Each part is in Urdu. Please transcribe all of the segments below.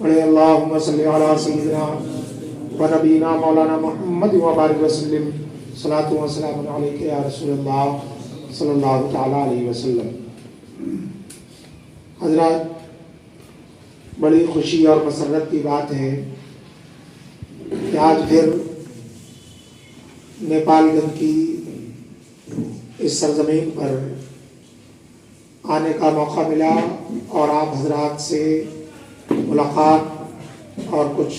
پڑھے اللہم صلی علی سیدنا و نبینا مولانا محمد و بارک وسلم صلاۃ و سلام علیک یا رسول اللہ صلی اللہ تعالیٰ علیہ وسلم۔ حضرات، بڑی خوشی اور مسرت کی بات ہے کہ آج پھر نیپال گنج کی اس سرزمین پر آنے کا موقع ملا اور آپ حضرات سے ملاقات اور کچھ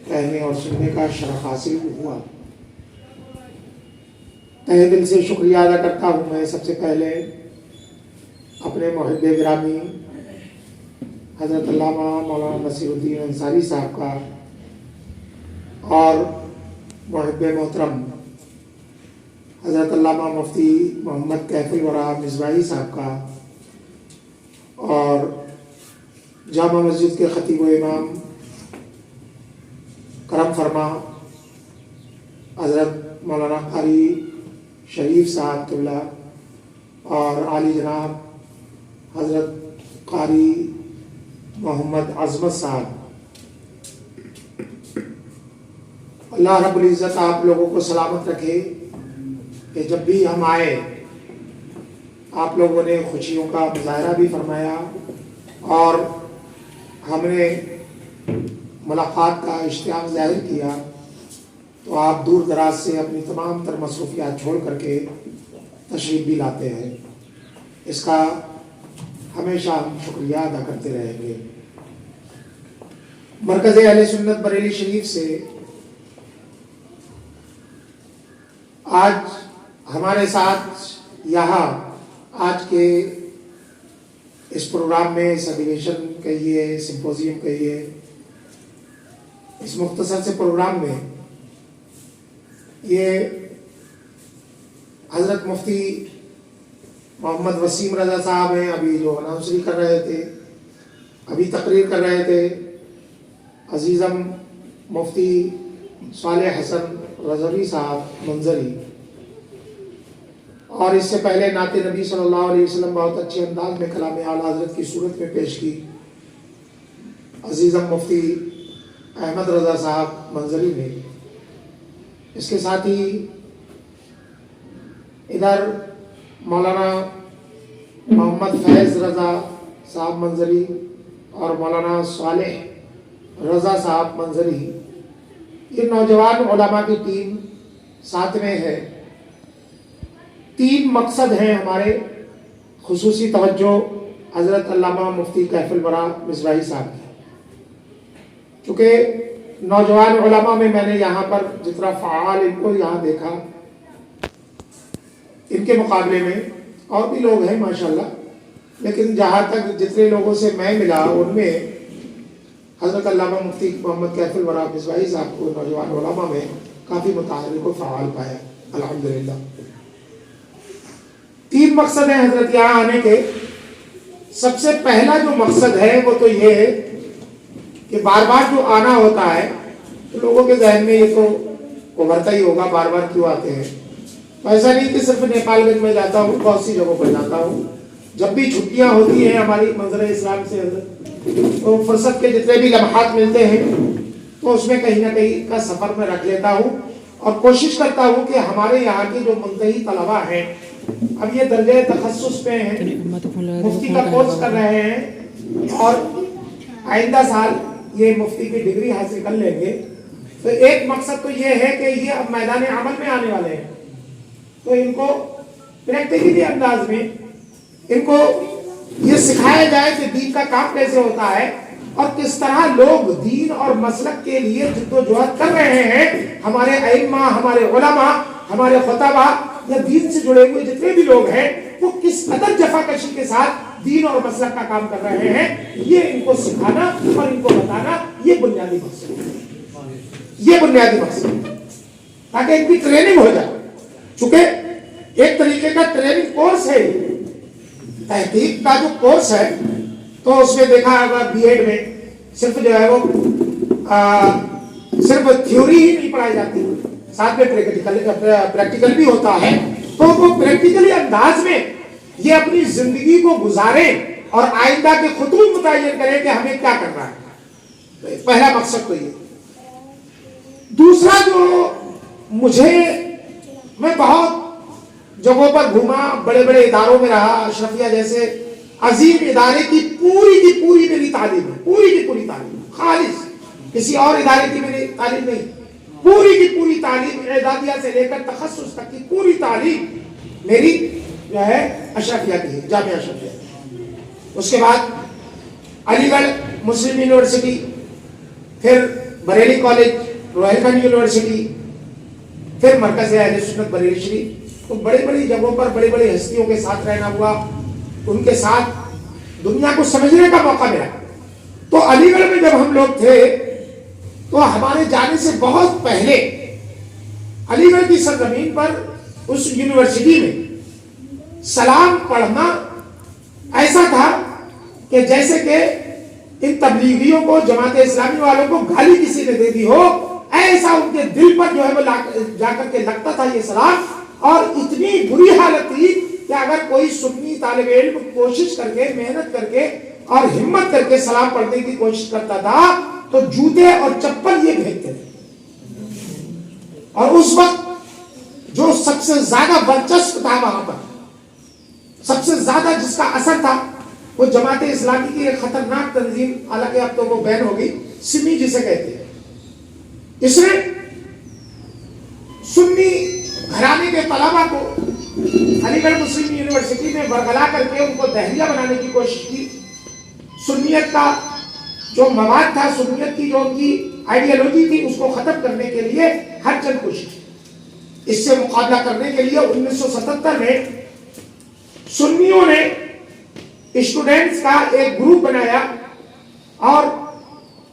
کہنے اور سننے کا شرف حاصل ہوا۔ تہہ دل سے شکریہ ادا کرتا ہوں میں سب سے پہلے اپنے محب گرامی حضرت علامہ مولانا نصیر الدین انصاری صاحب کا اور محب محترم حضرت علامہ مفتی محمد کیف الورا مصباحی صاحب کا اور جامع مسجد کے خطیب و امام کرم فرما حضرت مولانا قاری شریف صاحب طلّہ اور عالی جناب حضرت قاری محمد عظمت صاحب، اللہ رب العزت آپ لوگوں کو سلامت رکھے کہ جب بھی ہم آئے آپ لوگوں نے خوشیوں کا مظاہرہ بھی فرمایا اور ہم نے ملاقات کا اشتیاق ظاہر کیا، تو آپ دور دراز سے اپنی تمام تر مصروفیات چھوڑ کر کے تشریف بھی لاتے ہیں۔ اس کا ہمیشہ ہم شکریہ ادا کرتے رہیں گے۔ مرکز اہل سنت بریلی شریف سے آج ہمارے ساتھ یہاں آج کے اس پروگرام میں، اس ایڈیویشن کہیے، سمپوزیم کہیے، اس مختصر سے پروگرام میں یہ حضرت مفتی محمد وسیم رضا صاحب ہیں، ابھی جو اناؤنسری کر رہے تھے، ابھی تقریر کر رہے تھے، عزیزم مفتی صالح حسن رضوی صاحب منظری، اور اس سے پہلے نعت نبی صلی اللہ علیہ وسلم بہت اچھے انداز میں کلام اعلیٰ حضرت کی صورت میں پیش کی عزیزم مفتی احمد رضا صاحب منظری نے۔ اس کے ساتھ ہی ادھر مولانا محمد فیض رضا صاحب منظری اور مولانا صالح رضا صاحب منظری، یہ نوجوان علماء کی ٹیم ساتھ میں ہے۔ 3 مقصد ہیں ہمارے، خصوصی توجہ حضرت علامہ مفتی کیف الورا مصباحی صاحب کی، چونکہ نوجوان علماء میں نے یہاں پر جتنا فعال ان کو یہاں دیکھا، ان کے مقابلے میں اور بھی لوگ ہیں ماشاءاللہ، لیکن جہاں تک جتنے لوگوں سے میں ملا ان میں حضرت علامہ مفتی محمد کیف الورا مصباحی صاحب کو نوجوان علماء میں کافی متحرک و فعال پایا الحمدللہ۔ 3 مقصد ہیں حضرت یہاں آنے کے۔ سب سے پہلا جو مقصد ہے وہ تو یہ ہے کہ بار بار جو آنا ہوتا ہے تو لوگوں کے ذہن میں یہ تو ابھرتا ہی ہوگا، بار بار کیوں آتے ہیں۔ ایسا نہیں کہ صرف نیپال گنج میں جاتا ہوں، بہت سی جگہوں پر جاتا ہوں۔ جب بھی چھٹیاں ہوتی ہیں ہماری منظر اسلام سے تو فرصت کے جتنے بھی لمحات ملتے ہیں تو اس میں کہیں نہ کہیں کا سفر میں رکھ لیتا ہوں اور کوشش کرتا ہوں کہ ہمارے یہاں کے جو منتہی طلباء ہیں، اب یہ درجہ تخصص پہ ہیں، مفتی کا کورس کر رہے ہیں اور آئندہ سال یہ مفتی کی ڈگری حاصل کر لیں گے، تو ایک مقصد تو یہ ہے کہ یہ اب میدان عمل میں آنے والے ہیں، تو ان کو پریکٹیکلی انداز میں ان کو یہ سکھایا جائے کہ دین کا کام کیسے ہوتا ہے اور کس طرح لوگ دین اور مسلک کے لیے جدوجہد کر رہے ہیں۔ ہمارے ائمہ، ہمارے علماء، ہمارے خطبہ یا دین سے جڑے ہوئے جتنے بھی لوگ ہیں وہ کس قدر جفاکشی کے ساتھ دین اور مسلک کا کام کر رہے ہیں، یہ ان کو سکھانا اور ان کو بتانا، یہ بنیادی مقصد ہے، یہ بنیادی مقصد ہے، تاکہ ان کی ٹریننگ ہو جائے۔ چونکہ ایک طریقے کا ٹریننگ کورس ہے، تحقیق کا جو کورس ہے، تو اس میں دیکھا ہوگا بی ایڈ میں صرف جو ہے وہ صرف تھیوری ہی نہیں پڑھائی جاتی، ساتھ میں پریکٹیکل بھی ہوتا ہے، تو وہ پریکٹیکلی انداز میں یہ اپنی زندگی کو گزاریں اور آئندہ کے خطوط متعین کریں کہ ہمیں کیا کرنا ہے۔ پہلا مقصد تو یہ. دوسرا جو مجھے، میں بہت جگہوں پر گھوما، بڑے بڑے اداروں میں رہا، اشرفیہ جیسے عظیم ادارے کی پوری میری تعلیم ہے، پوری کی پوری تعلیم خالص، کسی اور ادارے کی میری تعلیم نہیں، پوری کی پوری تعلیم اعدادیہ سے لے کر تخصص تک کی پوری تعلیم میری جو ہے اشرفیہ کی ہے، جامعہ اشرفیہ. اس کے بعد علی گڑھ مسلم یونیورسٹی، پھر بریلی کالج، روہیل خان یونیورسٹی، پھر مرکز اہل سنت بریلی شریف. تو بڑی بڑی جگہوں پر بڑی بڑی ہستیوں کے ساتھ رہنا ہوا، ان کے ساتھ دنیا کو سمجھنے کا موقع ملا. تو علی گڑھ میں جب ہم لوگ تھے تو ہمارے جانے سے بہت پہلے علی گڑھ کی سرزمین پر اس یونیورسٹی میں سلام پڑھنا ایسا تھا کہ جیسے کہ ان تبلیغیوں کو، جماعت اسلامی والوں کو گالی کسی نے دے دی ہو، ایسا ان کے دل پر جو ہے وہ جا کر کے لگتا تھا یہ سلام. اور اتنی بری حالت تھی کہ اگر کوئی سنی طالب علم کوشش کر کے، محنت کر کے اور ہمت کر کے سلام پڑھنے کی کوشش کرتا تھا تو جوتے اور چپل یہ بھیجتے تھے. اور اس وقت جو سب سے زیادہ ورچسپ تھا وہاں پر، سب سے زیادہ جس کا اثر تھا، وہ جماعت اسلامی کی ایک خطرناک تنظیم، حالانکہ اب تو وہ بین ہو گئی، سمی جسے کہتے ہیں. اس نے سنی گھرانے کے طلبا کو علی گڑھ مسلم یونیورسٹی میں برگلا کر کے ان کو دہلیہ بنانے کی کوشش کی. سنیت کا جو مواد تھا، سنیت کی جو ان کی آئیڈیالوجی تھی، اس کو ختم کرنے کے لیے ہر چند کوشش کی. اس سے مقابلہ کرنے کے لیے 1977 میں سنیوں نے اسٹوڈنٹس کا ایک گروپ بنایا اور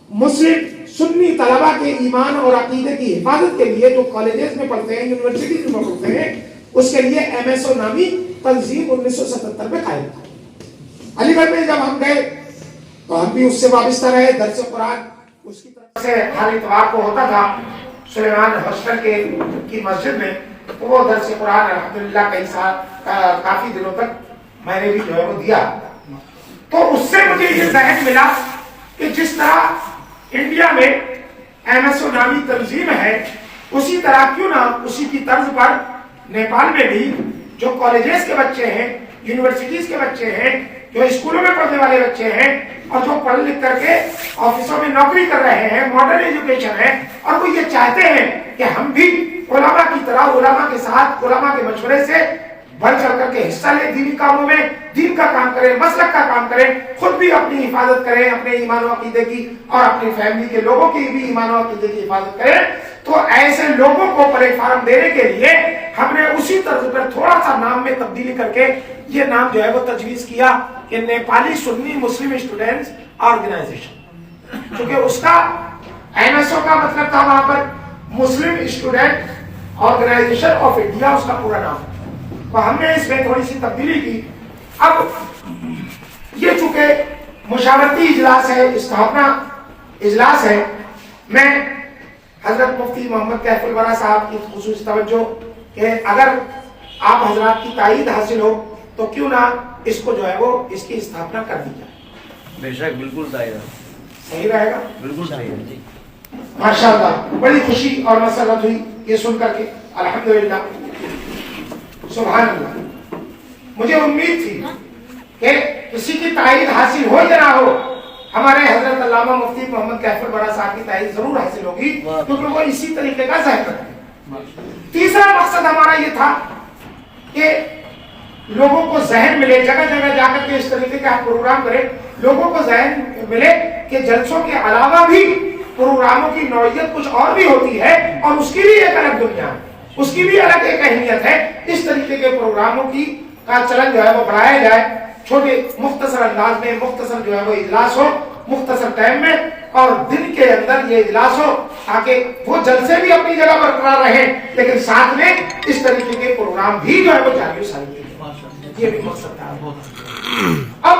مسلم سنی طلبا کے ایمان اور عقیدے کی حفاظت کے لیے، جو کالجز میں پڑھتے ہیں، یونیورسٹیز میں پڑھتے ہیں، اس کے لیے MSO نامی تنظیم 1977 میں قائم کی. علی گڑھ میں جب ہم گئے تو ہم بھی اس سے وابستہ رہے. درس قرآن اس کی طرف سے ہر اتوار کو ہوتا تھا سلیمان ہاسٹل کی مسجد میں. تو وہ درس قرآن الحمدللہ کئی سال، کافی دنوں تک میں نے بھی جو ہے وہ دیا. تو اس سے مجھے یہ ذہن ملا کہ جس طرح انڈیا میں MSO نامی تنظیم ہے، اسی طرح کیوں نہ اسی کی طرز پر نیپال میں بھی جو کالجز کے بچے ہیں، یونیورسٹیز کے بچے ہیں، جو اسکولوں میں پڑھنے والے بچے ہیں اور جو پڑھ لکھ کر کے آفسوں میں نوکری کر رہے ہیں، ماڈرن ایجوکیشن ہے، اور وہ یہ چاہتے ہیں کہ ہم بھی علماء کی طرح، علماء کے ساتھ، علماء کے مشورے سے بڑھ چڑھ کر کے حصہ لیں دینی کاموں میں، دین کا کام کریں، مسلک کا کام کریں، خود بھی اپنی حفاظت کریں، اپنے ایمان و عقیدے کی اور اپنی فیملی کے لوگوں کی بھی ایمان و عقیدے کی حفاظت کریں. تو ایسے لوگوں کو پلیٹ فارم دینے کے لیے ہم نے اسی طرز پر تھوڑا سا نام میں تبدیلی کر کے یہ نام جو ہے وہ تجویز کیا کہ Nepali Sunni Muslim students organization. کیونکہ اس کا MSO کا مطلب تھا وہاں پر Muslim student organization of India, اس کا پورا نام. تو ہم نے اس میں تھوڑی سی تبدیلی کی. اب یہ چونکہ مشاورتی اجلاس ہے، استحقنا اجلاس ہے، میں حضرت مفتی محمد کیف الورا صاحب کی خصوصی توجہ کہ اگر آپ حضرات کی تائید حاصل ہو تو کیوں نہ اس کو جو ہے وہ اس کی استحقنا کر دی جائے. بے شک، بالکل تائید، صحیح رہے گا. بالکل تائید جی. ماشاءاللہ بڑی خوشی اور مسرت ہوئی یہ سن کر کے. الحمدللہ، سبحان اللہ. مجھے امید تھی کہ کسی کی تائید حاصل ہو یا نہ ہو، ہمارے حضرت علامہ مفتی محمد کیف الورا صاحب کی تائید ضرور حاصل ہوگی، کیونکہ وہ اسی طریقے کا ذہن رکھتے ہیں. تیسرا مقصد ہمارا یہ تھا کہ لوگوں کو ذہن ملے، جگہ جگہ جا کر کے اس طریقے کا پروگرام کریں، لوگوں کو ذہن ملے کہ جلسوں کے علاوہ بھی پروگراموں کی نوعیت کچھ اور بھی ہوتی ہے اور اس کی بھی ایک الگ دنیا ہے، اس کی بھی الگ ایک اہمیت ہے. اس طریقے کے پروگراموں کی کا چلن جو ہے وہ بڑھایا جائے، چھوٹے مختصر انداز میں مختصر جو ہے وہ اجلاس ہو، مختصر ٹائم میں اور دن کے اندر یہ اجلاس ہو، تاکہ وہ جلسے بھی اپنی جگہ برقرار رہیں لیکن ساتھ میں اس طریقے کے پروگرام بھی جو ہے وہ جاری و ساری. یہ بھی مقصد تھا. اب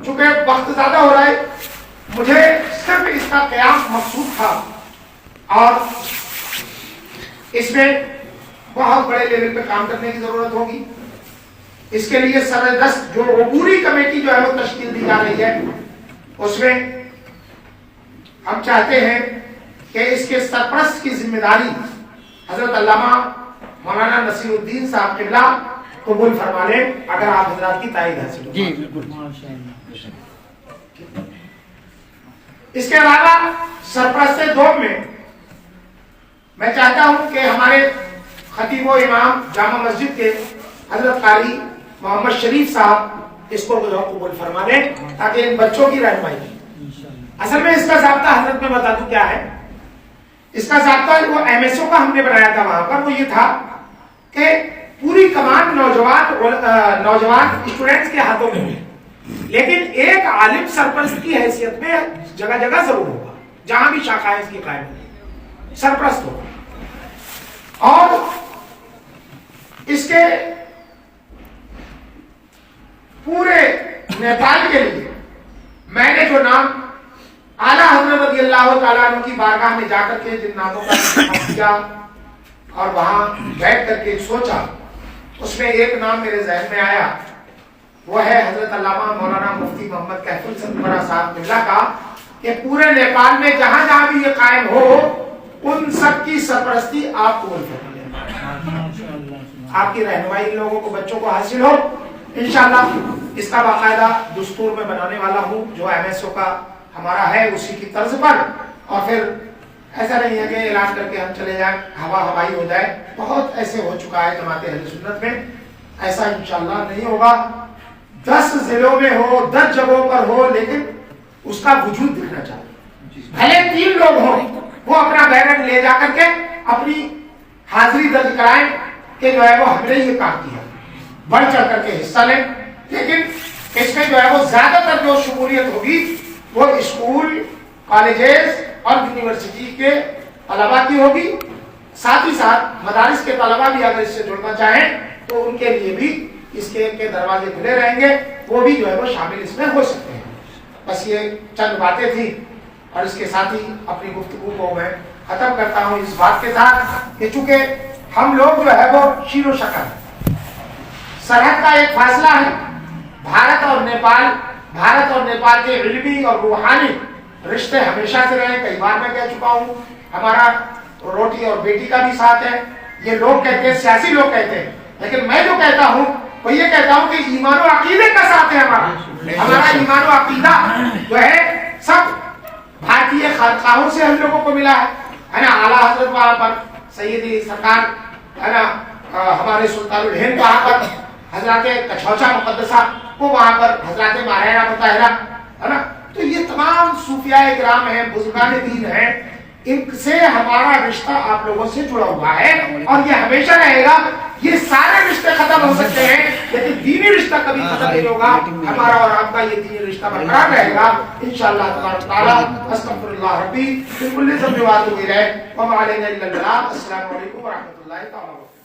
چونکہ وقت زیادہ ہو رہا ہے، مجھے صرف اس کا قیام مقصود تھا اور اس میں بہت بڑے لیول پہ کام کرنے کی ضرورت ہوگی. اس کے لیے سردست جو عبوری کمیٹی جو ہے وہ تشکیل دی جا رہی ہے، اس میں ہم چاہتے ہیں کہ اس کے سرپرست کی ذمہ داری حضرت علامہ مولانا نصیر الدین صاحب قبلہ قبول فرما لیں اگر آپ حضرات کی تائید حاصل ہو. جی بالکل. اس کے علاوہ سرپرست دوم میں چاہتا ہوں کہ ہمارے خطیب و امام جامع مسجد کے حضرت قاری محمد شریف صاحب اس کو قبول فرما دیں تاکہ ان بچوں کی رہنمائی کی. اصل میں اس کا ضابطہ حضرت میں بتا دوں کیا ہے. اس کا ضابطہ وہ ایم ایس او کا ہم نے بنایا تھا وہاں پر, وہ یہ تھا کہ پوری کمان نوجوان اسٹوڈنٹس کے ہاتھوں میں ہے, لیکن ایک عالم سرپرست کی حیثیت میں جگہ جگہ ضرور ہوگا جہاں بھی شاخہ ہے اس کی قائم ہوگی, سرپرست ہوگا. اور اس کے پورے نیپال کے لیے میں نے جو نام اعلیٰ حضرت رضی اللہ تعالیٰ عنہ کی بارگاہ میں جا کر کے جن ناموں کا انتخاب کیا اور وہاں بیٹھ کر کے سوچا, اس میں ایک نام میرے ذہن میں آیا, وہ ہے حضرت علامہ مولانا مفتی محمد کیف السنورہ صاحب قبلہ کا, کہ پورے نیپال میں جہاں جہاں بھی یہ قائم ہو ان سب کی سرپرستی آپ کو آپ کی رہنمائی ان لوگوں کو بچوں کو حاصل ہو. انشاءاللہ اس کا باقاعدہ دستور میں بنانے والا ہوں جو ایم ایس او کا ہمارا ہے اسی کی طرز پر, اور پھر ایسا نہیں ہے کہ اعلان کر کے ہم چلے جائیں ہوا ہوائی ہو جائے. بہت ایسے ہو چکا ہے جماعت اہل سنت میں, ایسا انشاءاللہ نہیں ہوگا. 10 ضلعوں میں ہو, 10 جگہوں پر ہو, لیکن اس کا وجود دکھنا چاہیے. بھلے 3 لوگ ہوں وہ اپنا بیرک لے جا کر کے اپنی حاضری درج کرائیں کہ جو ہے وہ ہم نے یہ کام کیا, بڑھ چڑھ کر کے حصہ لیں. لیکن اس میں جو ہے وہ زیادہ تر جو شمولیت ہوگی وہ اسکول, کالجز اور یونیورسٹی کے طلباء کی ہوگی. ساتھ ہی ساتھ مدارس کے طلباء بھی اگر اس سے جڑنا چاہیں تو ان کے لیے بھی اس کے دروازے کھلے رہیں گے, وہ بھی جو ہے وہ شامل اس میں ہو سکتے ہیں. بس یہ چند باتیں تھیں اور اس کے ساتھ ہی اپنی گفتگو کو میں ختم کرتا ہوں اس بات کے ساتھ کہ چونکہ ہم لوگ جو ہے وہ شیر و شکر, سرحد کا ایک فاصلہ ہے. بھارت اور نیپال کے علمی اور روحانی رشتے ہمیشہ سے رہے. کئی بار میں کہہ چکا ہوں ہمارا روٹی اور بیٹی کا بھی ساتھ ہے. یہ لوگ کہتے ہیں, سیاسی لوگ کہتے ہیں, لیکن میں جو کہتا ہوں وہ یہ کہتا ہوں کہ ایمان و عقیدے کا ساتھ ہے ہمارا ایمان و عقیدہ جو ہے سب بھارتی خانقاہوں سے ہم لوگوں کو ملا ہے نا. اعلیٰ حضرت وہاں پر سیدی سرکار ہے نا, ہمارے سلطان الہند وہاں پر, حضرات کچھوچا مقدسہ وہ وہاں پر, حضرات مارینا مطہرہ ہے نا. تو یہ تمام صوفیاء کرام ہیں, بزرگان دین ہیں, ان سے ہمارا رشتہ آپ لوگوں سے جڑا ہوا ہے اور یہ ہمیشہ رہے گا. یہ سارے رشتے ختم ہو سکتے ہیں لیکن دینی رشتہ کبھی ختم نہیں ہوگا. ہمارا اور آپ کا یہ دینی رشتہ برقرار رہے گا انشاءاللہ تبارک تعالی. استغفر اللہ ربی من کل ذنب واتوب الیہ وما علینا الا البلاغ. السلام علیکم ورحمۃ اللہ تعالی وبرکاتہ.